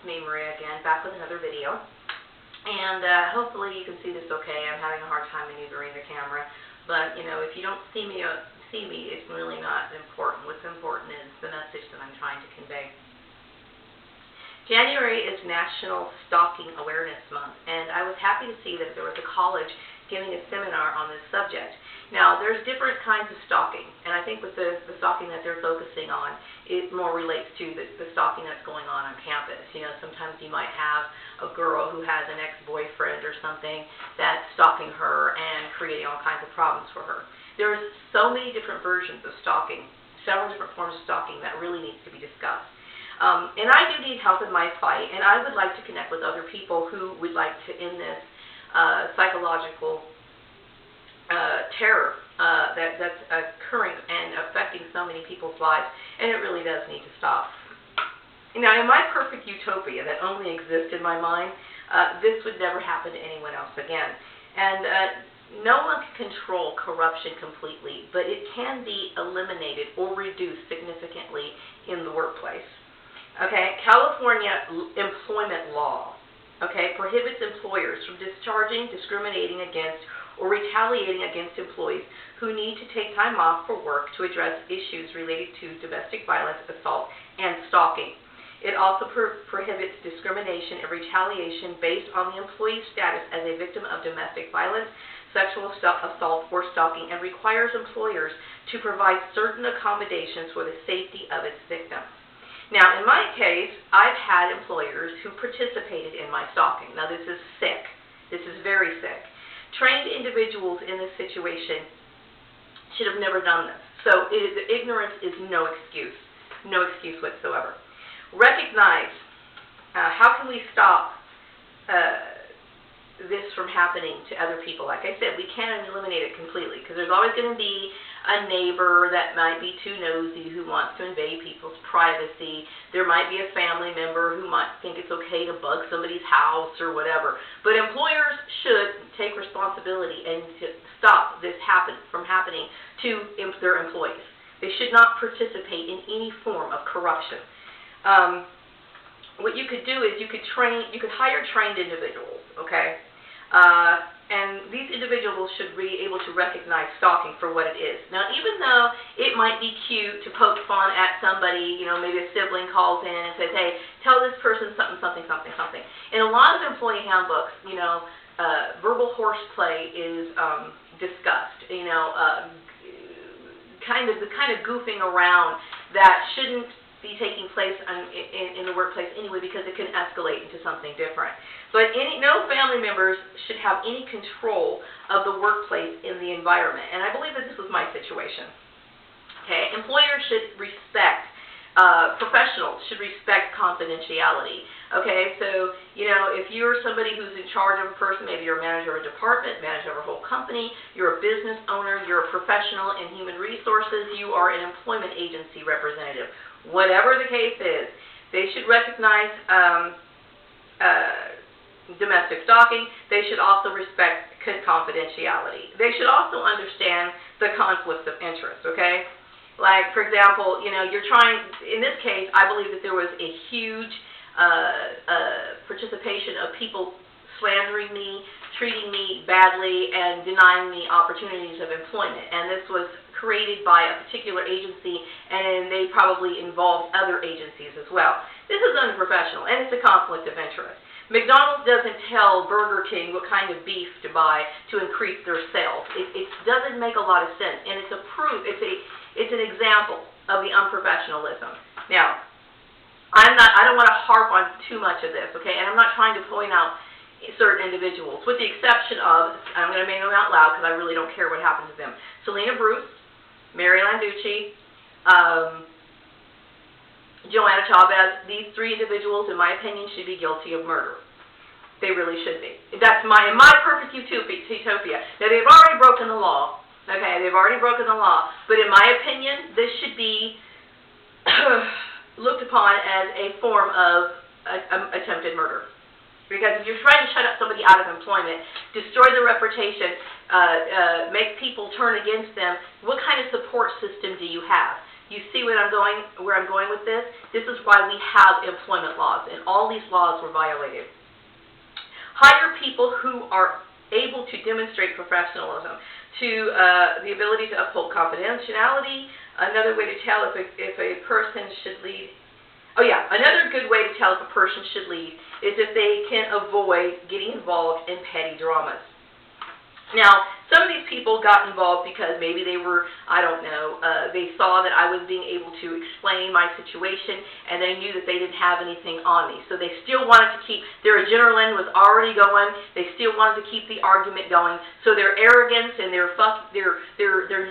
it's me, Maria, again, back with another video. And hopefully you can see this okay. I'm having a hard time maneuvering the camera. But, you know, if you don't see me, it's really not important. What's important is the message that I'm trying to convey. January is National Stalking Awareness Month, and I was happy to see that there was a college giving a seminar on this subject. Now, there's different kinds of stalking, and I think with the stalking that they're focusing on, it more relates to the stalking that's going on campus. You know, sometimes you might have a girl who has an ex-boyfriend or something that's stalking her and creating all kinds of problems for her. There's so many different versions of stalking, several different forms of stalking that really needs to be discussed. And I do need help in my fight, and I would like to connect with other people who would like to end this psychological terror that's occurring and affecting so many people's lives, and it really does need to stop. Now, in my perfect utopia that only exists in my mind, this would never happen to anyone else again. And no one can control corruption completely, but it can be eliminated or reduced significantly in the workplace. Okay, California employment law, okay, prohibits employers from discharging, discriminating against, or retaliating against employees who need to take time off for work to address issues related to domestic violence, assault, and stalking. It also prohibits discrimination and retaliation based on the employee's status as a victim of domestic violence, sexual assault, or stalking, and requires employers to provide certain accommodations for the safety of its victims. Now, in my case, I've had employers who participated in my stalking. Now, this is sick. This is very sick. Trained individuals in this situation should have never done this. So ignorance is no excuse whatsoever. Recognize, how can we stop this from happening to other people? Like I said, we can't eliminate it completely because there's always going to be a neighbor that might be too nosy who wants to invade people's privacy. There might be a family member who might think it's okay to bug somebody's house or whatever. But employers should take responsibility and to stop this from happening to their employees. They should not participate in any form of corruption. What you could do is you could hire trained individuals, okay? And these individuals should be able to recognize stalking for what it is. Now, even though it might be cute to poke fun at somebody, you know, maybe a sibling calls in and says, hey, tell this person something, something, something, something. In a lot of employee handbooks, you know, verbal horseplay is discussed, you know, the kind of goofing around that shouldn't be taking place in the workplace anyway, because it can escalate into something different. But no family members should have any control of the workplace in the environment. And I believe that this was my situation. Okay, employers should respect, professionals should respect confidentiality. Okay, so, you know, if you're somebody who's in charge of a person, maybe you're a manager of a department, manager of a whole company, you're a business owner, you're a professional in human resources, you are an employment agency representative. Whatever the case is, they should recognize domestic stalking. They should also respect confidentiality. They should also understand the conflicts of interest, okay? Like, for example, you know, in this case, I believe that there was a huge participation of people slandering me, treating me badly, and denying me opportunities of employment. And this was created by a particular agency, and they probably involved other agencies as well. This is unprofessional, and it's a conflict of interest. McDonald's doesn't tell Burger King what kind of beef to buy to increase their sales. It doesn't make a lot of sense, and it's an example of the unprofessionalism. Now, I don't want to harp on too much of this, okay? And I'm not trying to point out certain individuals, with the exception of, I'm going to name them out loud because I really don't care what happened to them. Selena Bruce, Mary Landucci, Joanna Chavez. These three individuals, in my opinion, should be guilty of murder. They really should be. That's in my perfect utopia. Now, they've already broken the law. Okay, they've already broken the law. But in my opinion, this should be looked upon as a form of attempted murder. Because if you're trying to shut up somebody out of employment, destroy their reputation, make people turn against them, what kind of support system do you have? You see where I'm going with this? This is why we have employment laws, and all these laws were violated. Hire people who are able to demonstrate professionalism, to the ability to uphold confidentiality. Another way to tell if a person should lead. Oh yeah, another good way to tell if a person should lead is if they can avoid getting involved in petty dramas. Now, some of these people got involved because maybe they were, I don't know, they saw that I was being able to explain my situation, and they knew that they didn't have anything on me. So they still wanted to keep, their adrenaline was already going, they still wanted to keep the argument going, so their arrogance and their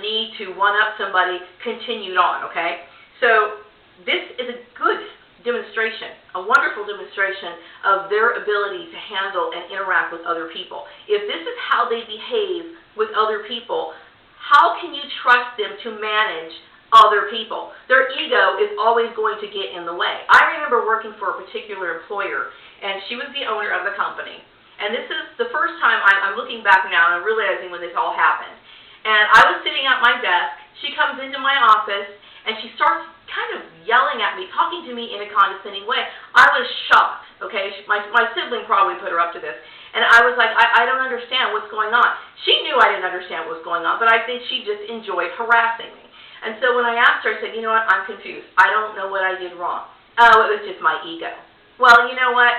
need to one-up somebody continued on, okay? So this is a good demonstration, a wonderful demonstration of their ability to handle and interact with other people. If this is how they behave with other people, how can you trust them to manage other people? Their ego is always going to get in the way. I remember working for a particular employer, and she was the owner of the company. And this is the first time I'm looking back now and I'm realizing when this all happened. And I was sitting at my desk. She comes into my office, and she starts kind of yelling at me, talking to me in a condescending way. I was shocked, okay? My sibling probably put her up to this. And I was like, I don't understand what's going on. She knew I didn't understand what was going on, but I think she just enjoyed harassing me. And so when I asked her, I said, you know what, I'm confused. I don't know what I did wrong. Oh, it was just my ego. Well, you know what?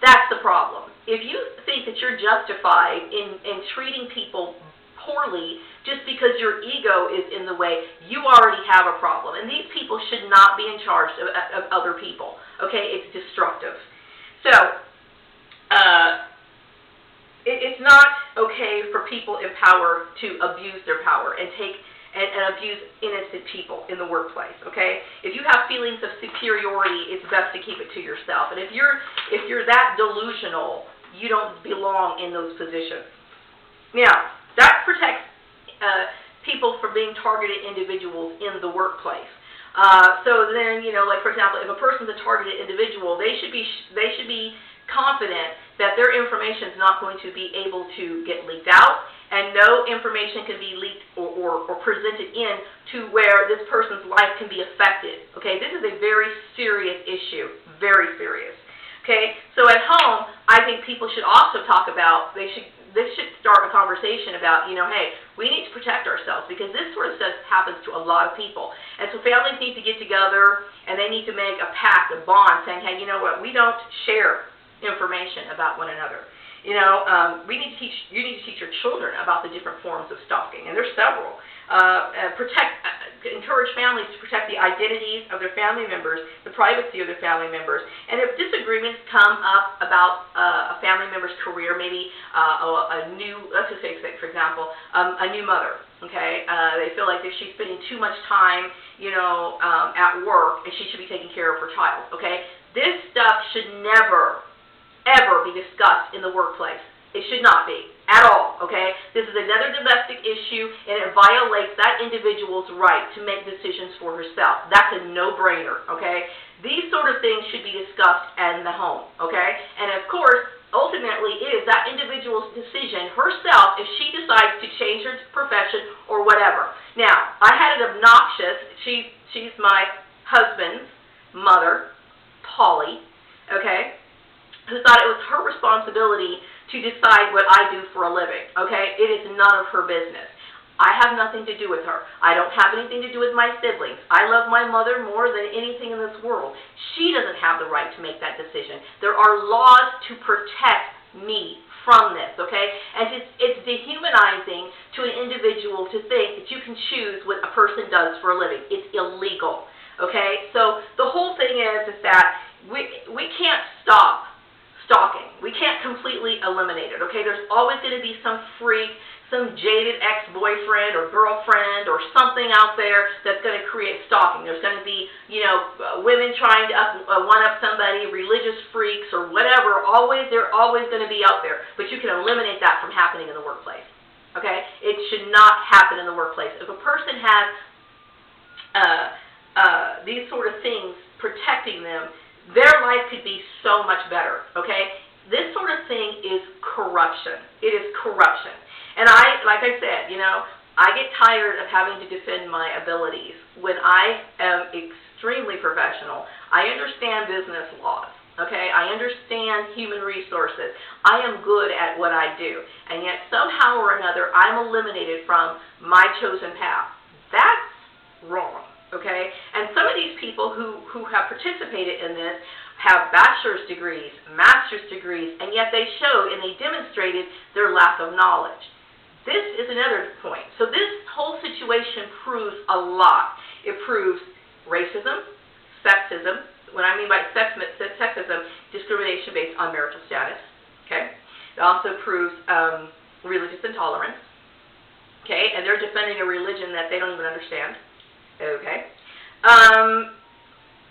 That's the problem. If you think that you're justified in treating people poorly just because your ego is in the way, you already have a problem. And these people should not be in charge of other people. Okay? It's destructive. So, it's not okay for people in power to abuse their power and abuse innocent people in the workplace. Okay? If you have feelings of superiority, it's best to keep it to yourself. And if you're that delusional, you don't belong in those positions. Now, that protects people from being targeted individuals in the workplace. So then, you know, like for example, if a person's a targeted individual, they should be confident that their information is not going to be able to get leaked out, and no information can be leaked or presented in to where this person's life can be affected. Okay, this is a very serious issue, very serious. Okay, so at home, I think people should also talk about, this should start a conversation about, you know, hey, we need to protect ourselves because this sort of stuff happens to a lot of people. And so families need to get together and they need to make a pact, a bond, saying, hey, you know what, we don't share information about one another. You know, you need to teach your children about the different forms of stalking, and there's several. Encourage families to protect the identities of their family members, the privacy of their family members. And if disagreements come up about a family member's career, maybe let's just say, for example, a new mother, okay? They feel like that she's spending too much time, you know, at work, and she should be taking care of her child, okay? This stuff should never, ever be discussed in the workplace. It should not be, at all, okay? This is another domestic issue, and it violates that individual's right to make decisions for herself. That's a no-brainer, okay? These sort of things should be discussed in the home, okay? And of course, ultimately, it is that individual's decision herself if she decides to change her profession or whatever. Now, I had an obnoxious, she's my husband's mother, Polly, okay, who thought it was her responsibility to decide what I do for a living, okay? It is none of her business. I have nothing to do with her. I don't have anything to do with my siblings. I love my mother more than anything in this world. She doesn't have the right to make that decision. There are laws to protect me from this, okay? And it's dehumanizing to an individual to think that you can choose what a person does for a living. It's illegal, okay? So the whole thing is that we can't stop stalking. We can't completely eliminate it, okay? There's always going to be some freak, some jaded ex-boyfriend or girlfriend or something out there that's going to create stalking. There's going to be, you know, women trying to one-up somebody, religious freaks or whatever. They're always going to be out there. But you can eliminate that from happening in the workplace, okay? It should not happen in the workplace. If a person has these sort of things protecting them, their life could be so much better, okay? This sort of thing is corruption. It is corruption. And like I said, you know, I get tired of having to defend my abilities when I am extremely professional. I understand business laws. Okay, I understand human resources. I am good at what I do, and yet somehow or another I'm eliminated from my chosen path. That's wrong, okay? And some of these people who have participated in this have bachelor's degrees, master's degrees, and yet they showed and they demonstrated their lack of knowledge. This is another point. So this whole situation proves a lot. It proves racism, sexism. What I mean by sexism, discrimination based on marital status. Okay. It also proves religious intolerance. Okay. And they're defending a religion that they don't even understand. Okay.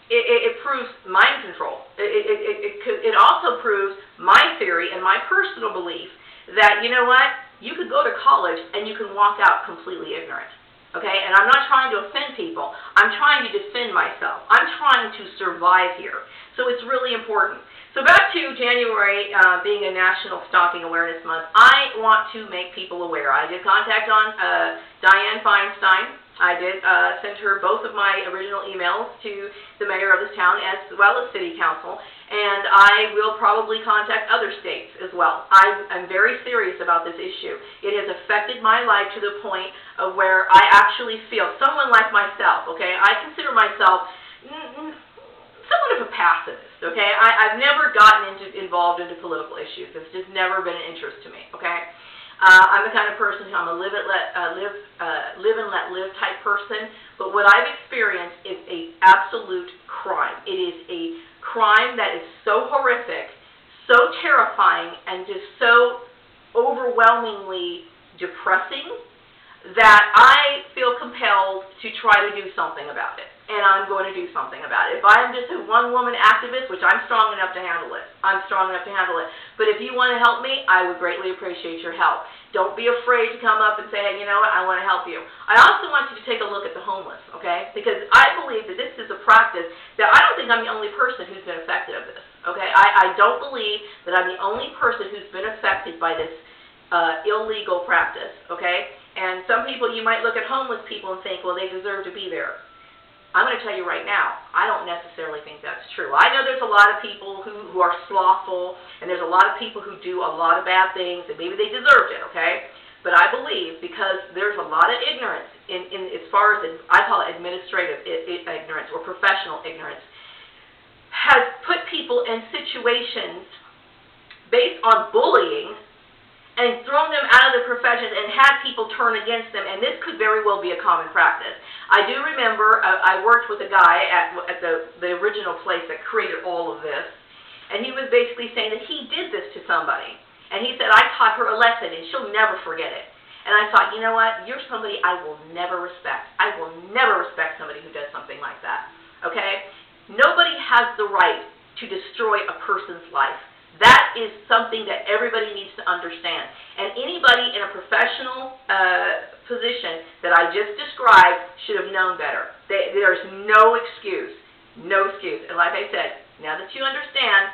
It proves mind control. It also proves my theory and my personal belief that, you know what, you could go to college and you can walk out completely ignorant. Okay, and I'm not trying to offend people. I'm trying to defend myself. I'm trying to survive here. So it's really important. So back to January being a National Stalking Awareness Month, I want to make people aware. I did contact on Dianne Feinstein. I did send her both of my original emails to the mayor of this town as well as city council, and I will probably contact other states as well. I'm very serious about this issue. It has affected my life to the point of where I actually feel, someone like myself, okay, I consider myself somewhat of a pacifist, okay? I've never gotten involved into political issues. It's just never been an interest to me, okay? I'm the kind of person who I'm a live and let live type person, but what I've experienced is an absolute crime. It is a crime that is so horrific, so terrifying, and just so overwhelmingly depressing that I feel compelled to try to do something about it. And I'm going to do something about it. If I'm just a one-woman activist, which I'm strong enough to handle it, I'm strong enough to handle it. But if you want to help me, I would greatly appreciate your help. Don't be afraid to come up and say, hey, you know what, I want to help you. I also want you to take a look at the homeless, okay? Because I believe that this is a practice that I don't think I'm the only person who's been affected of this, okay? I don't believe that I'm the only person who's been affected by this illegal practice, okay? And some people, you might look at homeless people and think, well, they deserve to be there. I'm going to tell you right now, I don't necessarily think that's true. I know there's a lot of people who are slothful, and there's a lot of people who do a lot of bad things, and maybe they deserved it, okay? But I believe because there's a lot of ignorance in as far as, I call it administrative ignorance or professional ignorance, has put people in situations based on bullying and thrown them out of the profession and had people turn against them, and this could very well be a common practice. I do remember I worked with a guy at the original place that created all of this, and he was basically saying that he did this to somebody. And he said, I taught her a lesson, and she'll never forget it. And I thought, you know what, you're somebody I will never respect. I will never respect somebody who does something like that, okay? Nobody has the right to destroy a person's life. That is something that everybody needs to understand. And anybody in a professional position that I just described should have known better. There's no excuse. No excuse. And like I said, now that you understand,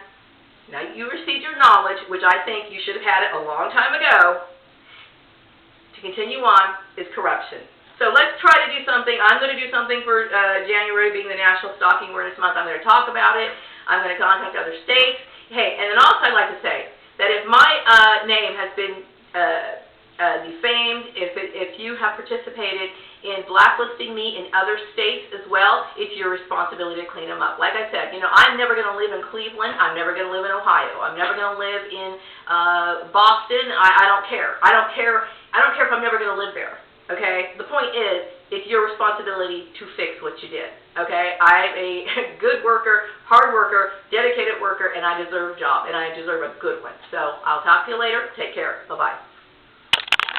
now you received your knowledge, which I think you should have had it a long time ago, to continue on is corruption. So let's try to do something. I'm going to do something for January being the National Stalking Awareness Month. I'm going to talk about it. I'm going to contact other states. Hey, and then also I'd like to say that if my name has been defamed, if you have participated in blacklisting me in other states as well, it's your responsibility to clean them up. Like I said, you know, I'm never going to live in Cleveland. I'm never going to live in Ohio. I'm never going to live in Boston. I don't care. I don't care if I'm never going to live there. Okay? The point is, it's your responsibility to fix what you did. Okay? I'm a good worker, hard worker, dedicated worker, and I deserve a job, and I deserve a good one. So I'll talk to you later. Take care. Bye-bye.